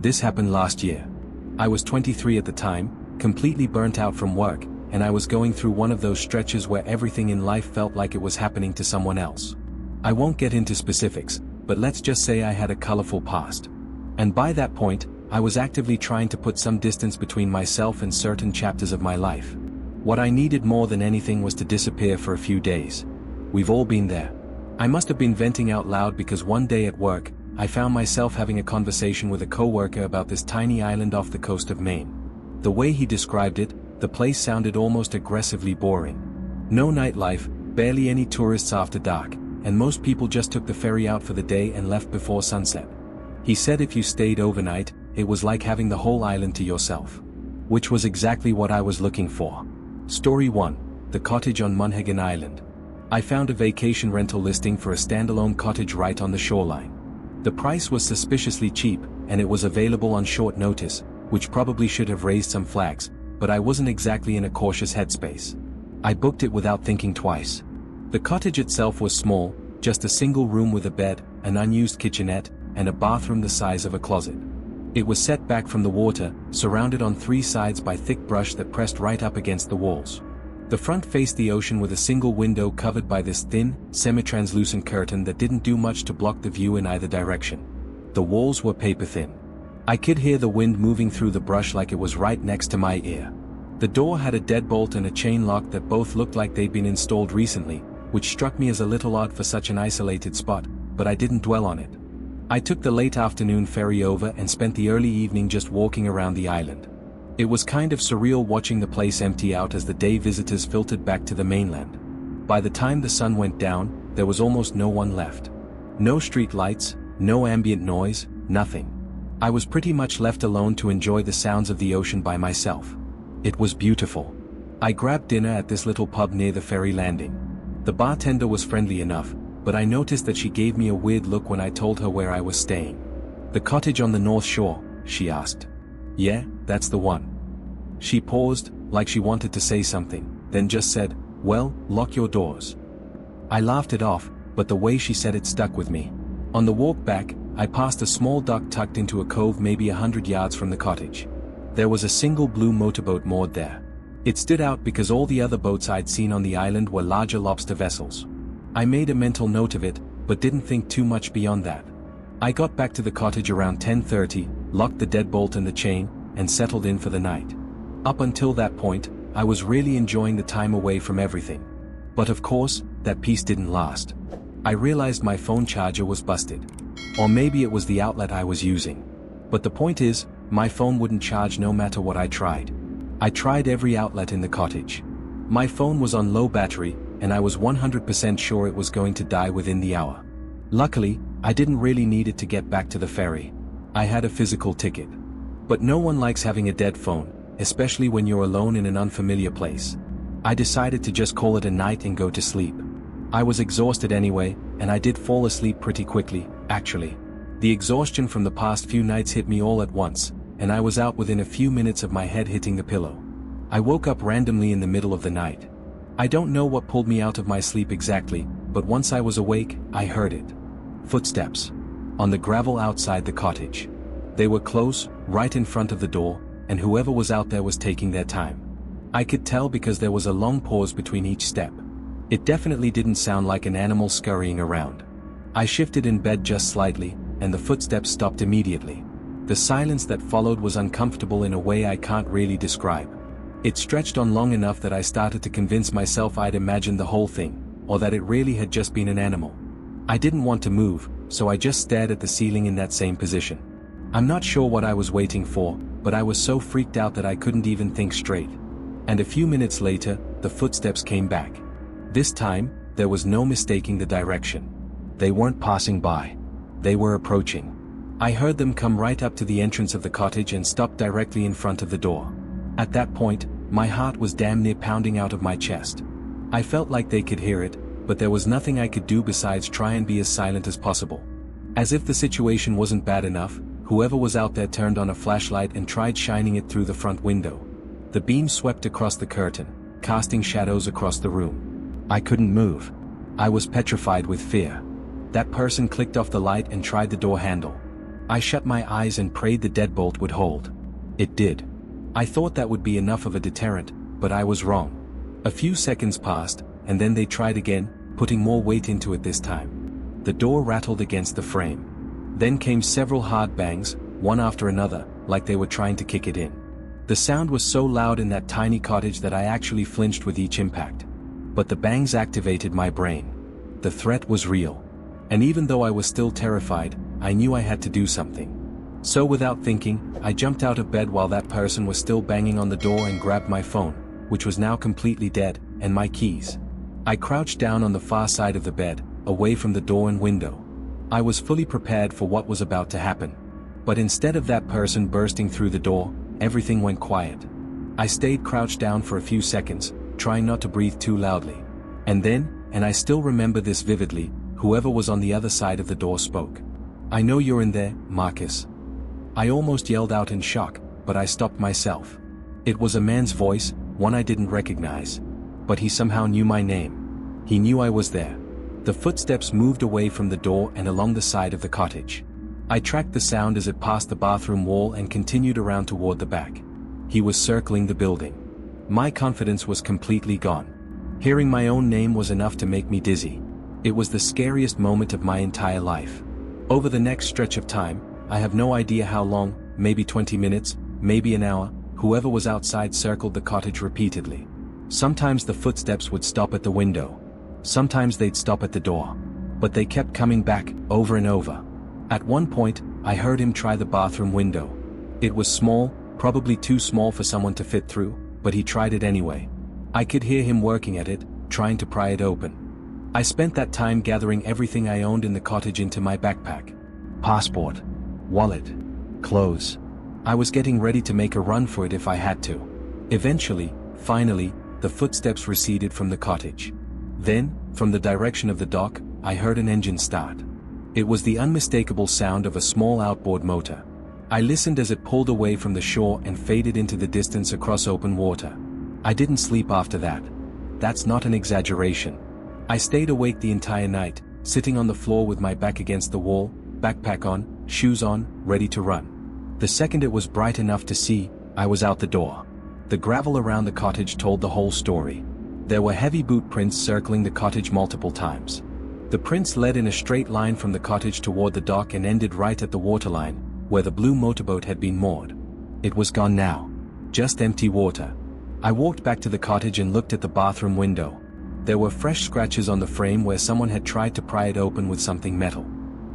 This happened last year. I was 23 at the time, completely burnt out from work, and I was going through one of those stretches where everything in life felt like it was happening to someone else. I won't get into specifics, but let's just say I had a colorful past. And by that point, I was actively trying to put some distance between myself and certain chapters of my life. What I needed more than anything was to disappear for a few days. We've all been there. I must have been venting out loud because one day at work, I found myself having a conversation with a coworker about this tiny island off the coast of Maine. The way he described it, the place sounded almost aggressively boring. No nightlife, barely any tourists after dark, and most people just took the ferry out for the day and left before sunset. He said if you stayed overnight, it was like having the whole island to yourself. Which was exactly what I was looking for. Story 1. The cottage on Monhegan Island. I found a vacation rental listing for a standalone cottage right on the shoreline. The price was suspiciously cheap, and it was available on short notice, which probably should have raised some flags, but I wasn't exactly in a cautious headspace. I booked it without thinking twice. The cottage itself was small, just a single room with a bed, an unused kitchenette, and a bathroom the size of a closet. It was set back from the water, surrounded on 3 sides by thick brush that pressed right up against the walls. The front faced the ocean with a single window covered by this thin, semi-translucent curtain that didn't do much to block the view in either direction. The walls were paper thin. I could hear the wind moving through the brush like it was right next to my ear. The door had a deadbolt and a chain lock that both looked like they'd been installed recently, which struck me as a little odd for such an isolated spot, but I didn't dwell on it. I took the late afternoon ferry over and spent the early evening just walking around the island. It was kind of surreal watching the place empty out as the day visitors filtered back to the mainland. By the time the sun went down, there was almost no one left. No street lights, no ambient noise, nothing. I was pretty much left alone to enjoy the sounds of the ocean by myself. It was beautiful. I grabbed dinner at this little pub near the ferry landing. The bartender was friendly enough, but I noticed that she gave me a weird look when I told her where I was staying. "The cottage on the North Shore?" she asked. "Yeah, that's the one." She paused, like she wanted to say something, then just said, "Well, lock your doors." I laughed it off, but the way she said it stuck with me. On the walk back, I passed a small dock tucked into a cove maybe 100 yards from the cottage. There was a single blue motorboat moored there. It stood out because all the other boats I'd seen on the island were larger lobster vessels. I made a mental note of it, but didn't think too much beyond that. I got back to the cottage around 10:30, locked the deadbolt and the chain, and settled in for the night. Up until that point, I was really enjoying the time away from everything. But of course, that peace didn't last. I realized my phone charger was busted. Or maybe it was the outlet I was using. But the point is, my phone wouldn't charge no matter what I tried. I tried every outlet in the cottage. My phone was on low battery, and I was 100% sure it was going to die within the hour. Luckily, I didn't really need it to get back to the ferry. I had a physical ticket. But no one likes having a dead phone, especially when you're alone in an unfamiliar place. I decided to just call it a night and go to sleep. I was exhausted anyway, and I did fall asleep pretty quickly, actually. The exhaustion from the past few nights hit me all at once, and I was out within a few minutes of my head hitting the pillow. I woke up randomly in the middle of the night. I don't know what pulled me out of my sleep exactly, but once I was awake, I heard it. Footsteps. On the gravel outside the cottage. They were close, right in front of the door, and whoever was out there was taking their time. I could tell because there was a long pause between each step. It definitely didn't sound like an animal scurrying around. I shifted in bed just slightly, and the footsteps stopped immediately. The silence that followed was uncomfortable in a way I can't really describe. It stretched on long enough that I started to convince myself I'd imagined the whole thing, or that it really had just been an animal. I didn't want to move, so I just stared at the ceiling in that same position. I'm not sure what I was waiting for, but I was so freaked out that I couldn't even think straight. And a few minutes later, the footsteps came back. This time, there was no mistaking the direction. They weren't passing by. They were approaching. I heard them come right up to the entrance of the cottage and stop directly in front of the door. At that point, my heart was damn near pounding out of my chest. I felt like they could hear it, but there was nothing I could do besides try and be as silent as possible. As if the situation wasn't bad enough, whoever was out there turned on a flashlight and tried shining it through the front window. The beam swept across the curtain, casting shadows across the room. I couldn't move. I was petrified with fear. That person clicked off the light and tried the door handle. I shut my eyes and prayed the deadbolt would hold. It did. I thought that would be enough of a deterrent, but I was wrong. A few seconds passed, and then they tried again, putting more weight into it this time. The door rattled against the frame. Then came several hard bangs, one after another, like they were trying to kick it in. The sound was so loud in that tiny cottage that I actually flinched with each impact. But the bangs activated my brain. The threat was real. And even though I was still terrified, I knew I had to do something. So without thinking, I jumped out of bed while that person was still banging on the door and grabbed my phone, which was now completely dead, and my keys. I crouched down on the far side of the bed, away from the door and window. I was fully prepared for what was about to happen. But instead of that person bursting through the door, everything went quiet. I stayed crouched down for a few seconds, trying not to breathe too loudly. And then, and I still remember this vividly, whoever was on the other side of the door spoke. "I know you're in there, Marcus." I almost yelled out in shock, but I stopped myself. It was a man's voice, one I didn't recognize. But he somehow knew my name. He knew I was there. The footsteps moved away from the door and along the side of the cottage. I tracked the sound as it passed the bathroom wall and continued around toward the back. He was circling the building. My confidence was completely gone. Hearing my own name was enough to make me dizzy. It was the scariest moment of my entire life. Over the next stretch of time, I have no idea how long, maybe 20 minutes, maybe an hour, whoever was outside circled the cottage repeatedly. Sometimes the footsteps would stop at the window. Sometimes they'd stop at the door. But they kept coming back, over and over. At one point, I heard him try the bathroom window. It was small, probably too small for someone to fit through, but he tried it anyway. I could hear him working at it, trying to pry it open. I spent that time gathering everything I owned in the cottage into my backpack. Passport, wallet, clothes. I was getting ready to make a run for it if I had to. Eventually, finally, the footsteps receded from the cottage. Then, from the direction of the dock, I heard an engine start. It was the unmistakable sound of a small outboard motor. I listened as it pulled away from the shore and faded into the distance across open water. I didn't sleep after that. That's not an exaggeration. I stayed awake the entire night, sitting on the floor with my back against the wall, backpack on, shoes on, ready to run. The second it was bright enough to see, I was out the door. The gravel around the cottage told the whole story. There were heavy boot prints circling the cottage multiple times. The prints led in a straight line from the cottage toward the dock and ended right at the waterline, where the blue motorboat had been moored. It was gone now. Just empty water. I walked back to the cottage and looked at the bathroom window. There were fresh scratches on the frame where someone had tried to pry it open with something metal.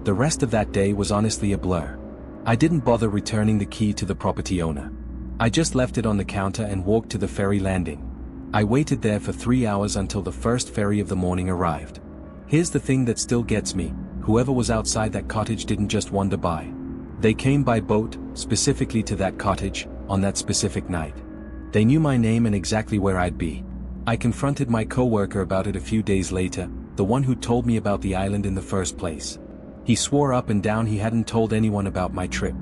The rest of that day was honestly a blur. I didn't bother returning the key to the property owner. I just left it on the counter and walked to the ferry landing. I waited there for 3 hours until the first ferry of the morning arrived. Here's the thing that still gets me, whoever was outside that cottage didn't just wander by. They came by boat, specifically to that cottage, on that specific night. They knew my name and exactly where I'd be. I confronted my co-worker about it a few days later, the one who told me about the island in the first place. He swore up and down he hadn't told anyone about my trip.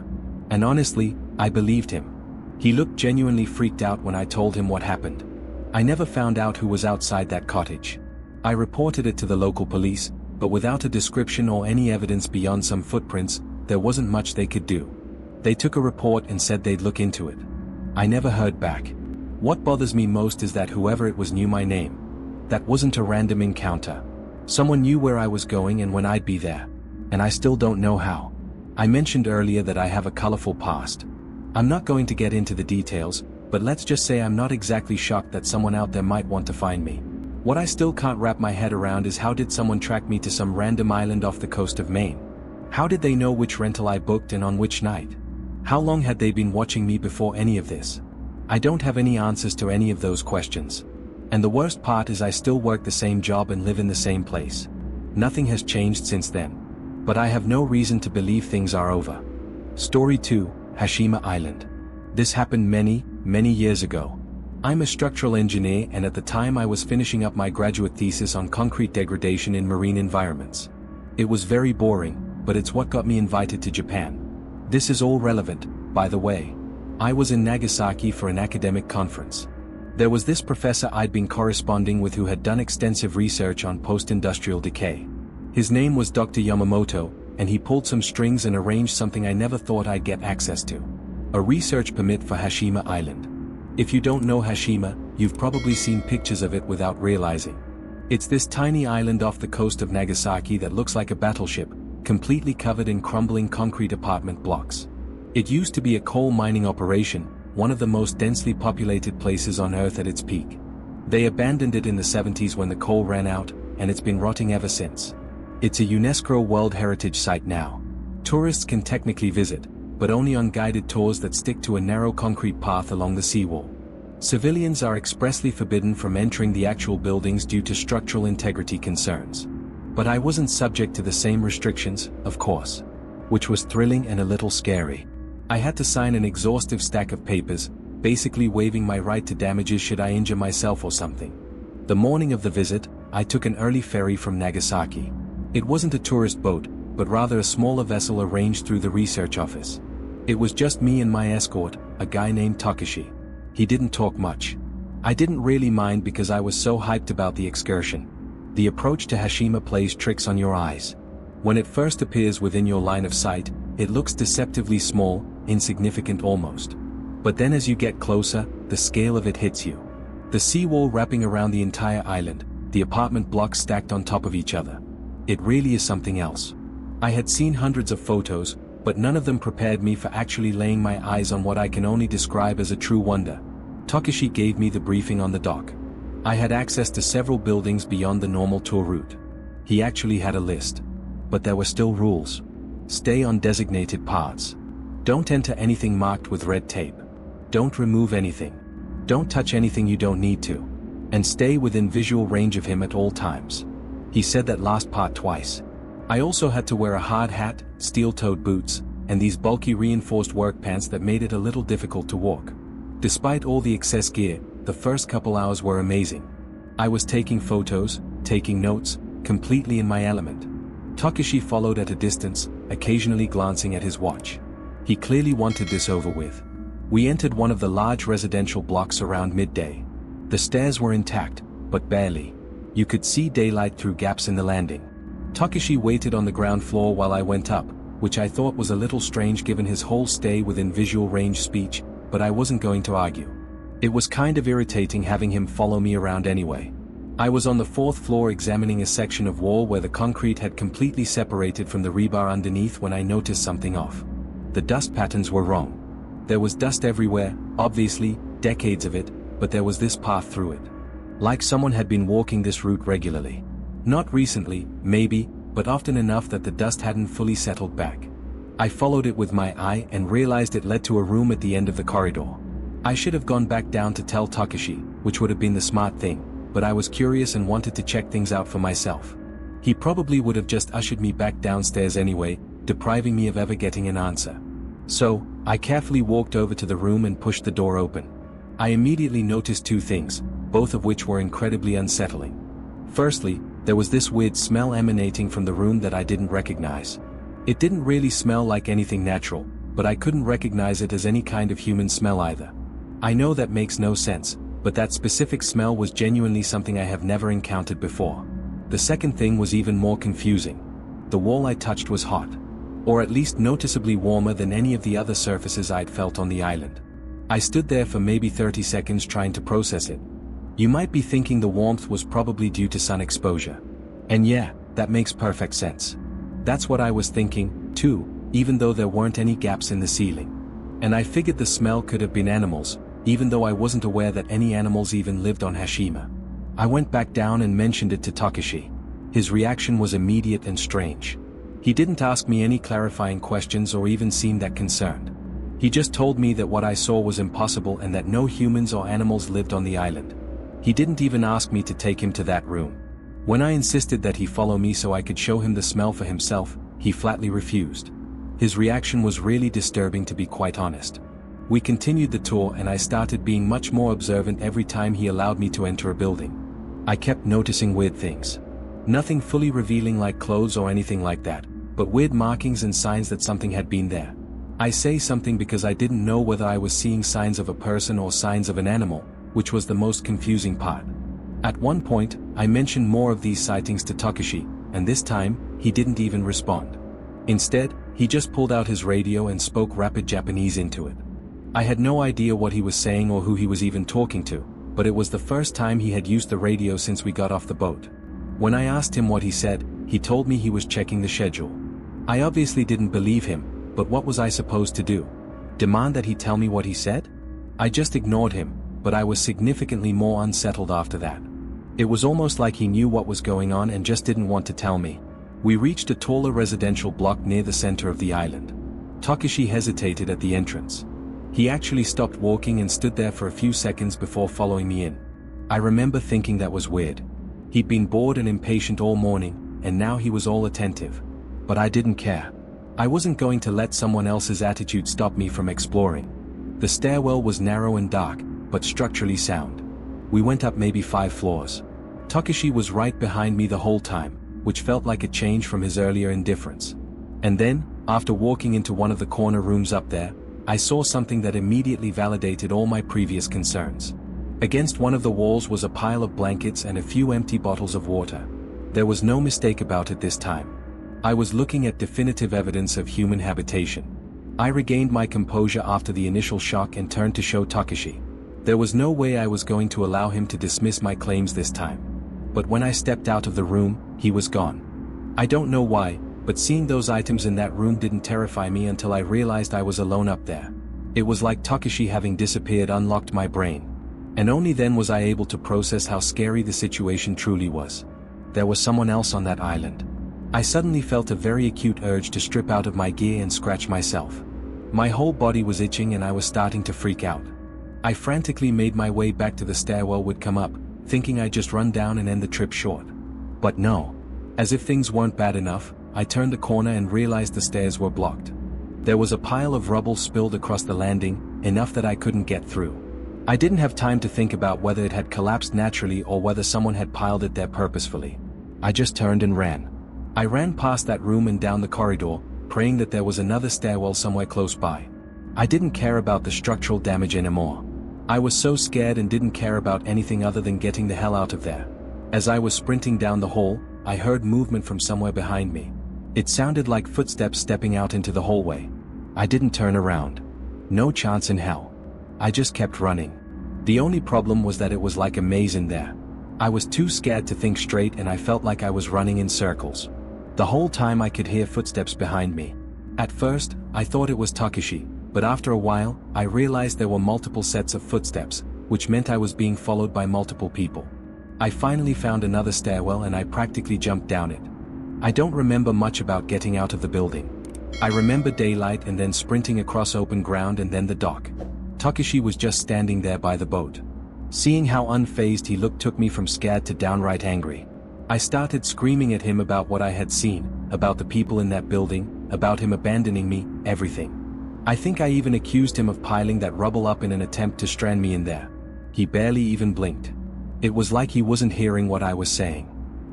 And honestly, I believed him. He looked genuinely freaked out when I told him what happened. I never found out who was outside that cottage. I reported it to the local police, but without a description or any evidence beyond some footprints, there wasn't much they could do. They took a report and said they'd look into it. I never heard back. What bothers me most is that whoever it was knew my name. That wasn't a random encounter. Someone knew where I was going and when I'd be there. And I still don't know how. I mentioned earlier that I have a colorful past. I'm not going to get into the details, but let's just say I'm not exactly shocked that someone out there might want to find me. What I still can't wrap my head around is how did someone track me to some random island off the coast of Maine? How did they know which rental I booked and on which night? How long had they been watching me before any of this? I don't have any answers to any of those questions. And the worst part is I still work the same job and live in the same place. Nothing has changed since then. But I have no reason to believe things are over. Story 2, Hashima Island. This happened many years ago. I'm a structural engineer and at the time I was finishing up my graduate thesis on concrete degradation in marine environments. It was very boring, but it's what got me invited to Japan. This is all relevant, by the way. I was in Nagasaki for an academic conference. There was this professor I'd been corresponding with who had done extensive research on post-industrial decay. His name was Dr. Yamamoto, and he pulled some strings and arranged something I never thought I'd get access to. A research permit for Hashima Island. If you don't know Hashima, you've probably seen pictures of it without realizing. It's this tiny island off the coast of Nagasaki that looks like a battleship, completely covered in crumbling concrete apartment blocks. It used to be a coal mining operation, one of the most densely populated places on Earth at its peak. They abandoned it in the 70s when the coal ran out, and it's been rotting ever since. It's a UNESCO World Heritage Site now. Tourists can technically visit, but only on guided tours that stick to a narrow concrete path along the seawall. Civilians are expressly forbidden from entering the actual buildings due to structural integrity concerns. But I wasn't subject to the same restrictions, of course. Which was thrilling and a little scary. I had to sign an exhaustive stack of papers, basically waiving my right to damages should I injure myself or something. The morning of the visit, I took an early ferry from Nagasaki. It wasn't a tourist boat, but rather a smaller vessel arranged through the research office. It was just me and my escort, a guy named Takeshi. He didn't talk much. I didn't really mind because I was so hyped about the excursion. The approach to Hashima plays tricks on your eyes. When it first appears within your line of sight, it looks deceptively small, insignificant almost. But then as you get closer, the scale of it hits you. The seawall wrapping around the entire island, the apartment blocks stacked on top of each other. It really is something else. I had seen hundreds of photos, but none of them prepared me for actually laying my eyes on what I can only describe as a true wonder. Takeshi gave me the briefing on the dock. I had access to several buildings beyond the normal tour route. He actually had a list. But there were still rules. Stay on designated paths. Don't enter anything marked with red tape. Don't remove anything. Don't touch anything you don't need to. And stay within visual range of him at all times. He said that last part twice. I also had to wear a hard hat, steel-toed boots, and these bulky reinforced work pants that made it a little difficult to walk. Despite all the excess gear, the first couple hours were amazing. I was taking photos, taking notes, completely in my element. Takeshi followed at a distance, occasionally glancing at his watch. He clearly wanted this over with. We entered one of the large residential blocks around midday. The stairs were intact, but barely. You could see daylight through gaps in the landing. Takeshi waited on the ground floor while I went up, which I thought was a little strange given his whole stay within visual range speech, but I wasn't going to argue. It was kind of irritating having him follow me around anyway. I was on the 4th floor examining a section of wall where the concrete had completely separated from the rebar underneath when I noticed something off. The dust patterns were wrong. There was dust everywhere, obviously, decades of it, but there was this path through it. Like someone had been walking this route regularly. Not recently, maybe, but often enough that the dust hadn't fully settled back. I followed it with my eye and realized it led to a room at the end of the corridor. I should have gone back down to tell Takeshi, which would have been the smart thing, but I was curious and wanted to check things out for myself. He probably would have just ushered me back downstairs anyway, depriving me of ever getting an answer. So, I carefully walked over to the room and pushed the door open. I immediately noticed two things, both of which were incredibly unsettling. Firstly, there was this weird smell emanating from the room that I didn't recognize. It didn't really smell like anything natural, but I couldn't recognize it as any kind of human smell either. I know that makes no sense, but that specific smell was genuinely something I have never encountered before. The second thing was even more confusing. The wall I touched was hot. Or at least noticeably warmer than any of the other surfaces I'd felt on the island. I stood there for maybe 30 seconds trying to process it. You might be thinking the warmth was probably due to sun exposure. And yeah, that makes perfect sense. That's what I was thinking, too, even though there weren't any gaps in the ceiling. And I figured the smell could have been animals, even though I wasn't aware that any animals even lived on Hashima. I went back down and mentioned it to Takeshi. His reaction was immediate and strange. He didn't ask me any clarifying questions or even seem that concerned. He just told me that what I saw was impossible and that no humans or animals lived on the island. He didn't even ask me to take him to that room. When I insisted that he follow me so I could show him the smell for himself, he flatly refused. His reaction was really disturbing, to be quite honest. We continued the tour and I started being much more observant every time he allowed me to enter a building. I kept noticing weird things. Nothing fully revealing like clothes or anything like that, but weird markings and signs that something had been there. I say something because I didn't know whether I was seeing signs of a person or signs of an animal, which was the most confusing part. At one point, I mentioned more of these sightings to Takeshi, and this time, he didn't even respond. Instead, he just pulled out his radio and spoke rapid Japanese into it. I had no idea what he was saying or who he was even talking to, but it was the first time he had used the radio since we got off the boat. When I asked him what he said, he told me he was checking the schedule. I obviously didn't believe him, but what was I supposed to do? Demand that he tell me what he said? I just ignored him, but I was significantly more unsettled after that. It was almost like he knew what was going on and just didn't want to tell me. We reached a taller residential block near the center of the island. Takeshi hesitated at the entrance. He actually stopped walking and stood there for a few seconds before following me in. I remember thinking that was weird. He'd been bored and impatient all morning, and now he was all attentive. But I didn't care. I wasn't going to let someone else's attitude stop me from exploring. The stairwell was narrow and dark, but structurally sound. We went up maybe 5 floors. Takeshi was right behind me the whole time, which felt like a change from his earlier indifference. And then, after walking into one of the corner rooms up there, I saw something that immediately validated all my previous concerns. Against one of the walls was a pile of blankets and a few empty bottles of water. There was no mistake about it this time. I was looking at definitive evidence of human habitation. I regained my composure after the initial shock and turned to show Takeshi. There was no way I was going to allow him to dismiss my claims this time. But when I stepped out of the room, he was gone. I don't know why, but seeing those items in that room didn't terrify me until I realized I was alone up there. It was like Takeshi having disappeared unlocked my brain. And only then was I able to process how scary the situation truly was. There was someone else on that island. I suddenly felt a very acute urge to strip out of my gear and scratch myself. My whole body was itching and I was starting to freak out. I frantically made my way back to the stairwell would come up, thinking I'd just run down and end the trip short. But no. As if things weren't bad enough, I turned the corner and realized the stairs were blocked. There was a pile of rubble spilled across the landing, enough that I couldn't get through. I didn't have time to think about whether it had collapsed naturally or whether someone had piled it there purposefully. I just turned and ran. I ran past that room and down the corridor, praying that there was another stairwell somewhere close by. I didn't care about the structural damage anymore. I was so scared and didn't care about anything other than getting the hell out of there. As I was sprinting down the hall, I heard movement from somewhere behind me. It sounded like footsteps stepping out into the hallway. I didn't turn around. No chance in hell. I just kept running. The only problem was that it was like a maze in there. I was too scared to think straight and I felt like I was running in circles. The whole time I could hear footsteps behind me. At first, I thought it was Takeshi, but after a while, I realized there were multiple sets of footsteps, which meant I was being followed by multiple people. I finally found another stairwell and I practically jumped down it. I don't remember much about getting out of the building. I remember daylight and then sprinting across open ground and then the dock. Takeshi was just standing there by the boat. Seeing how unfazed he looked took me from scared to downright angry. I started screaming at him about what I had seen, about the people in that building, about him abandoning me, everything. I think I even accused him of piling that rubble up in an attempt to strand me in there. He barely even blinked. It was like he wasn't hearing what I was saying.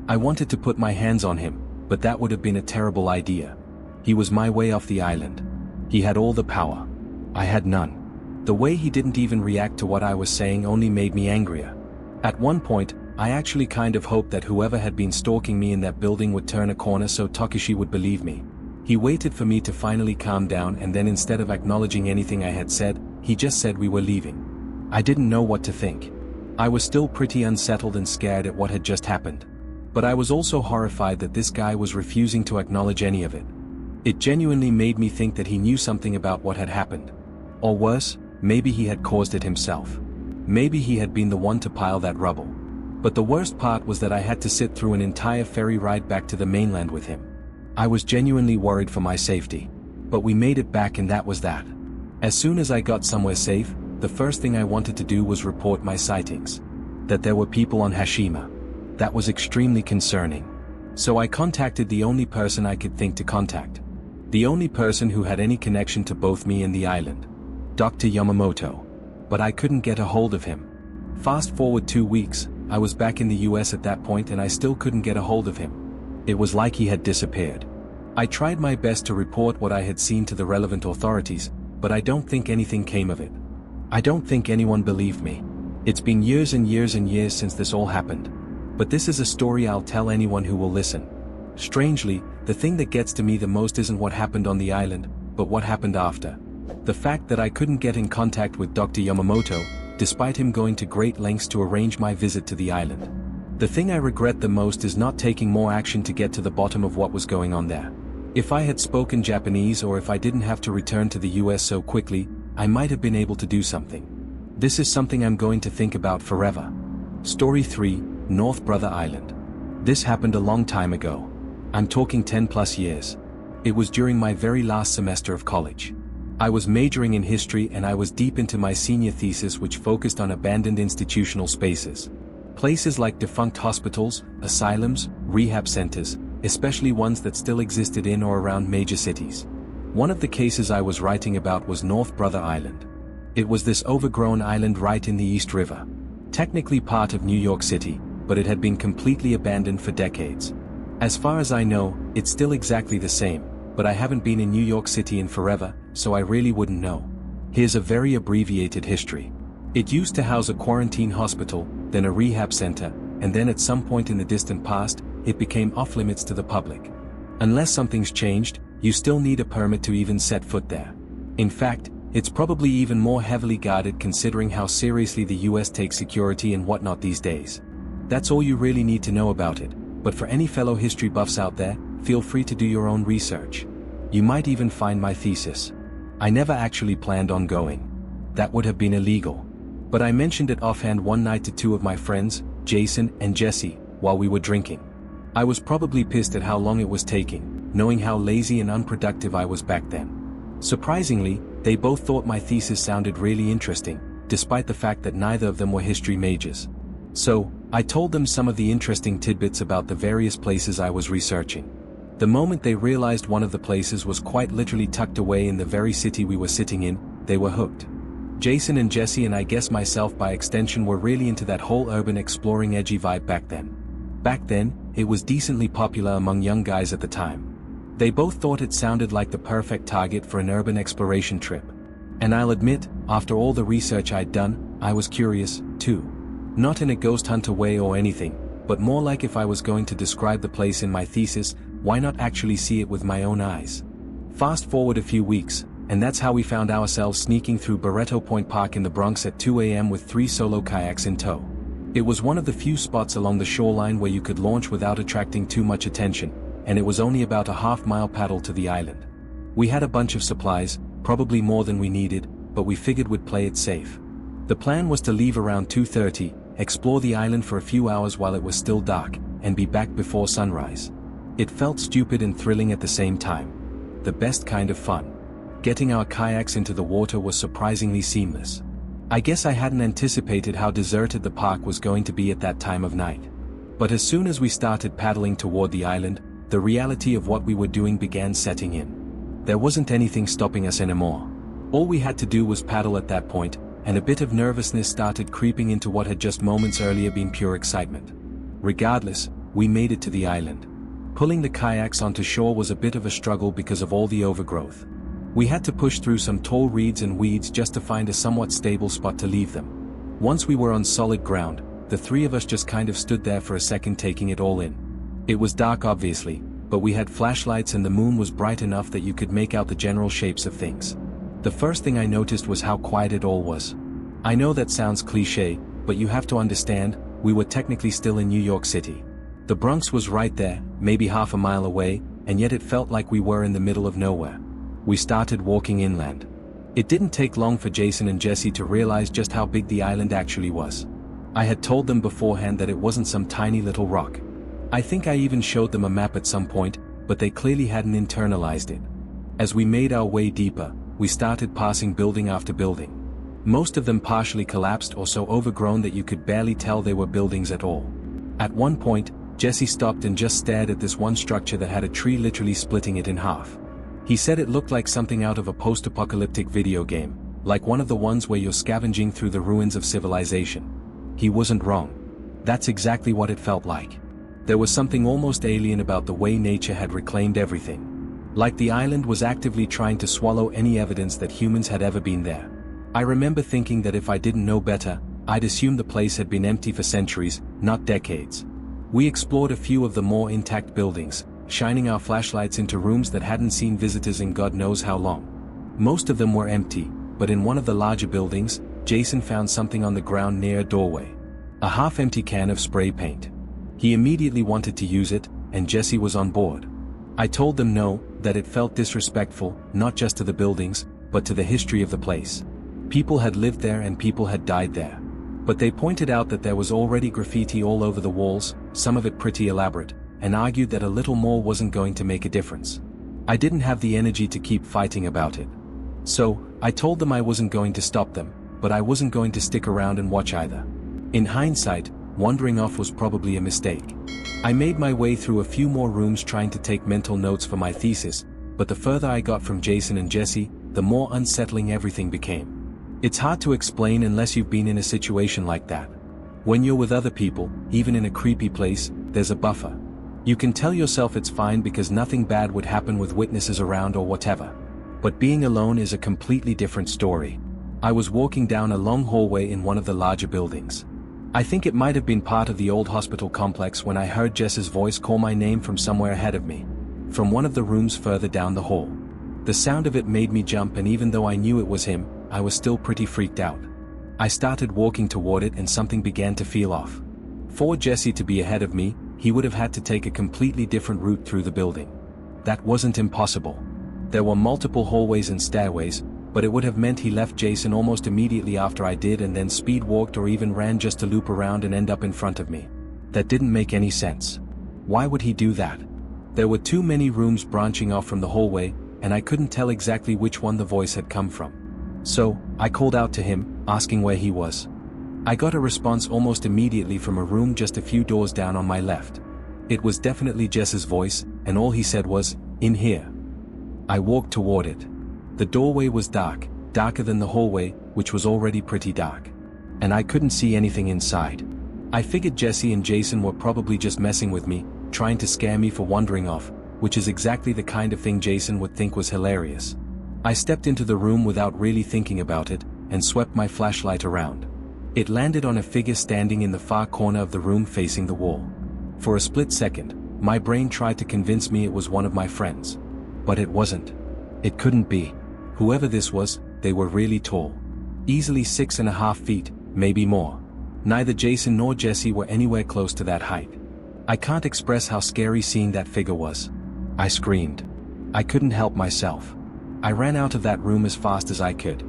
I wanted to put my hands on him, but that would have been a terrible idea. He was my way off the island. He had all the power. I had none. The way he didn't even react to what I was saying only made me angrier. At one point, I actually kind of hoped that whoever had been stalking me in that building would turn a corner so Takeshi would believe me. He waited for me to finally calm down and then instead of acknowledging anything I had said, he just said we were leaving. I didn't know what to think. I was still pretty unsettled and scared at what had just happened. But I was also horrified that this guy was refusing to acknowledge any of it. It genuinely made me think that he knew something about what had happened. Or worse, maybe he had caused it himself. Maybe he had been the one to pile that rubble. But the worst part was that I had to sit through an entire ferry ride back to the mainland with him. I was genuinely worried for my safety. But we made it back and that was that. As soon as I got somewhere safe, the first thing I wanted to do was report my sightings. That there were people on Hashima. That was extremely concerning. So I contacted the only person I could think to contact. The only person who had any connection to both me and the island. Dr. Yamamoto. But I couldn't get a hold of him. Fast forward 2 weeks, I was back in the US at that point and I still couldn't get a hold of him. It was like he had disappeared. I tried my best to report what I had seen to the relevant authorities, but I don't think anything came of it. I don't think anyone believed me. It's been years and years and years since this all happened. But this is a story I'll tell anyone who will listen. Strangely, the thing that gets to me the most isn't what happened on the island, but what happened after. The fact that I couldn't get in contact with Dr. Yamamoto, despite him going to great lengths to arrange my visit to the island. The thing I regret the most is not taking more action to get to the bottom of what was going on there. If I had spoken Japanese or if I didn't have to return to the US so quickly, I might have been able to do something. This is something I'm going to think about forever. Story 3, North Brother Island. This happened a long time ago. I'm talking 10 plus years. It was during my very last semester of college. I was majoring in history and I was deep into my senior thesis, which focused on abandoned institutional spaces. Places like defunct hospitals, asylums, rehab centers, especially ones that still existed in or around major cities. One of the cases I was writing about was North Brother Island. It was this overgrown island right in the East River. Technically part of New York City, but it had been completely abandoned for decades. As far as I know, it's still exactly the same, but I haven't been in New York City in forever, so I really wouldn't know. Here's a very abbreviated history. It used to house a quarantine hospital, then a rehab center, and then at some point in the distant past, it became off-limits to the public. Unless something's changed, you still need a permit to even set foot there. In fact, it's probably even more heavily guarded considering how seriously the US takes security and whatnot these days. That's all you really need to know about it, but for any fellow history buffs out there, feel free to do your own research. You might even find my thesis. I never actually planned on going. That would have been illegal. But I mentioned it offhand one night to two of my friends, Jason and Jesse, while we were drinking. I was probably pissed at how long it was taking, knowing how lazy and unproductive I was back then. Surprisingly, they both thought my thesis sounded really interesting, despite the fact that neither of them were history majors. So, I told them some of the interesting tidbits about the various places I was researching. The moment they realized one of the places was quite literally tucked away in the very city we were sitting in, they were hooked. Jason and Jesse, and I guess myself by extension, were really into that whole urban exploring edgy vibe back then. Back then, it was decently popular among young guys at the time. They both thought it sounded like the perfect target for an urban exploration trip. And I'll admit, after all the research I'd done, I was curious, too. Not in a ghost hunter way or anything, but more like if I was going to describe the place in my thesis, why not actually see it with my own eyes? Fast forward a few weeks, and that's how we found ourselves sneaking through Barretto Point Park in the Bronx at 2 a.m. with 3 solo kayaks in tow. It was one of the few spots along the shoreline where you could launch without attracting too much attention, and it was only about a half-mile paddle to the island. We had a bunch of supplies, probably more than we needed, but we figured we'd play it safe. The plan was to leave around 2:30, explore the island for a few hours while it was still dark, and be back before sunrise. It felt stupid and thrilling at the same time. The best kind of fun. Getting our kayaks into the water was surprisingly seamless. I guess I hadn't anticipated how deserted the park was going to be at that time of night. But as soon as we started paddling toward the island, the reality of what we were doing began setting in. There wasn't anything stopping us anymore. All we had to do was paddle at that point, and a bit of nervousness started creeping into what had just moments earlier been pure excitement. Regardless, we made it to the island. Pulling the kayaks onto shore was a bit of a struggle because of all the overgrowth. We had to push through some tall reeds and weeds just to find a somewhat stable spot to leave them. Once we were on solid ground, the three of us just kind of stood there for a second taking it all in. It was dark obviously, but we had flashlights and the moon was bright enough that you could make out the general shapes of things. The first thing I noticed was how quiet it all was. I know that sounds cliché, but you have to understand, we were technically still in New York City. The Bronx was right there, maybe half a mile away, and yet it felt like we were in the middle of nowhere. We started walking inland. It didn't take long for Jason and Jesse to realize just how big the island actually was. I had told them beforehand that it wasn't some tiny little rock. I think I even showed them a map at some point, but they clearly hadn't internalized it. As we made our way deeper, we started passing building after building. Most of them partially collapsed or so overgrown that you could barely tell they were buildings at all. At one point, Jesse stopped and just stared at this one structure that had a tree literally splitting it in half. He said it looked like something out of a post-apocalyptic video game, like one of the ones where you're scavenging through the ruins of civilization. He wasn't wrong. That's exactly what it felt like. There was something almost alien about the way nature had reclaimed everything. Like the island was actively trying to swallow any evidence that humans had ever been there. I remember thinking that if I didn't know better, I'd assume the place had been empty for centuries, not decades. We explored a few of the more intact buildings, shining our flashlights into rooms that hadn't seen visitors in God knows how long. Most of them were empty, but in one of the larger buildings, Jason found something on the ground near a doorway. A half-empty can of spray paint. He immediately wanted to use it, and Jesse was on board. I told them no, that it felt disrespectful, not just to the buildings, but to the history of the place. People had lived there and people had died there. But they pointed out that there was already graffiti all over the walls, some of it pretty elaborate, and argued that a little more wasn't going to make a difference. I didn't have the energy to keep fighting about it. So, I told them I wasn't going to stop them, but I wasn't going to stick around and watch either. In hindsight, wandering off was probably a mistake. I made my way through a few more rooms trying to take mental notes for my thesis, but the further I got from Jason and Jesse, the more unsettling everything became. It's hard to explain unless you've been in a situation like that. When you're with other people, even in a creepy place, there's a buffer. You can tell yourself it's fine because nothing bad would happen with witnesses around or whatever. But being alone is a completely different story. I was walking down a long hallway in one of the larger buildings. I think it might have been part of the old hospital complex when I heard Jess's voice call my name from somewhere ahead of me. From one of the rooms further down the hall. The sound of it made me jump, and even though I knew it was him, I was still pretty freaked out. I started walking toward it and something began to feel off. For Jesse to be ahead of me, he would have had to take a completely different route through the building. That wasn't impossible. There were multiple hallways and stairways, but it would have meant he left Jason almost immediately after I did and then speed walked or even ran just to loop around and end up in front of me. That didn't make any sense. Why would he do that? There were too many rooms branching off from the hallway, and I couldn't tell exactly which one the voice had come from. So, I called out to him, asking where he was. I got a response almost immediately from a room just a few doors down on my left. It was definitely Jess's voice, and all he said was, "In here." I walked toward it. The doorway was dark, darker than the hallway, which was already pretty dark. And I couldn't see anything inside. I figured Jesse and Jason were probably just messing with me, trying to scare me for wandering off, which is exactly the kind of thing Jason would think was hilarious. I stepped into the room without really thinking about it, and swept my flashlight around. It landed on a figure standing in the far corner of the room facing the wall. For a split second, my brain tried to convince me it was one of my friends. But it wasn't. It couldn't be. Whoever this was, they were really tall. Easily 6.5 feet, maybe more. Neither Jason nor Jesse were anywhere close to that height. I can't express how scary seeing that figure was. I screamed. I couldn't help myself. I ran out of that room as fast as I could.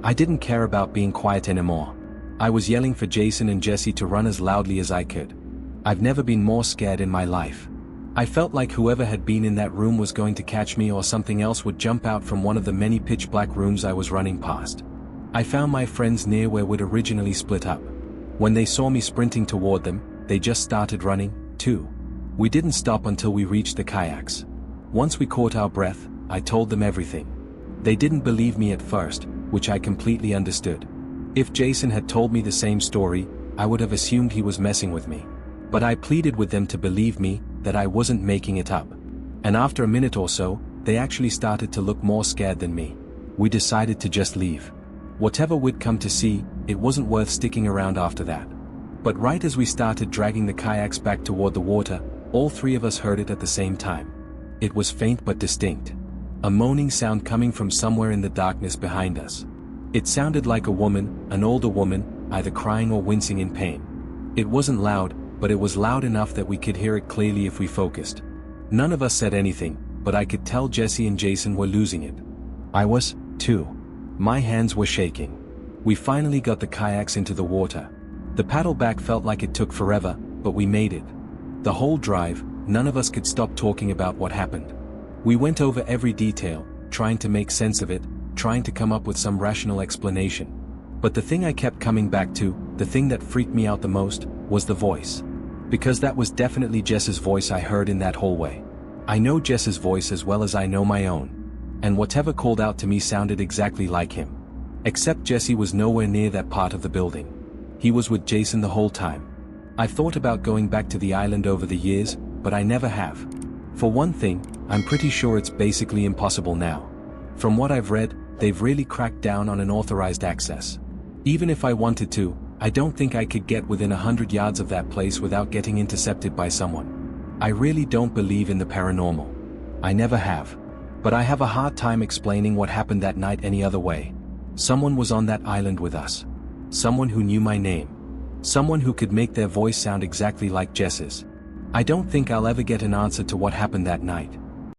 I didn't care about being quiet anymore. I was yelling for Jason and Jesse to run as loudly as I could. I've never been more scared in my life. I felt like whoever had been in that room was going to catch me, or something else would jump out from one of the many pitch-black rooms I was running past. I found my friends near where we'd originally split up. When they saw me sprinting toward them, they just started running, too. We didn't stop until we reached the kayaks. Once we caught our breath, I told them everything. They didn't believe me at first, which I completely understood. If Jason had told me the same story, I would have assumed he was messing with me. But I pleaded with them to believe me, that I wasn't making it up. And after a minute or so, they actually started to look more scared than me. We decided to just leave. Whatever we'd come to see, it wasn't worth sticking around after that. But right as we started dragging the kayaks back toward the water, all three of us heard it at the same time. It was faint but distinct. A moaning sound coming from somewhere in the darkness behind us. It sounded like a woman, an older woman, either crying or wincing in pain. It wasn't loud, but it was loud enough that we could hear it clearly if we focused. None of us said anything, but I could tell Jesse and Jason were losing it. I was, too. My hands were shaking. We finally got the kayaks into the water. The paddle back felt like it took forever, but we made it. The whole drive, none of us could stop talking about what happened. We went over every detail, trying to make sense of it, trying to come up with some rational explanation. But the thing I kept coming back to, the thing that freaked me out the most, was the voice. Because that was definitely Jess's voice I heard in that hallway. I know Jess's voice as well as I know my own. And whatever called out to me sounded exactly like him. Except Jesse was nowhere near that part of the building. He was with Jason the whole time. I've thought about going back to the island over the years, but I never have. For one thing, I'm pretty sure it's basically impossible now. From what I've read, they've really cracked down on unauthorized access. Even if I wanted to, I don't think I could get within 100 yards of that place without getting intercepted by someone. I really don't believe in the paranormal. I never have. But I have a hard time explaining what happened that night any other way. Someone was on that island with us. Someone who knew my name. Someone who could make their voice sound exactly like Jess's. I don't think I'll ever get an answer to what happened that night.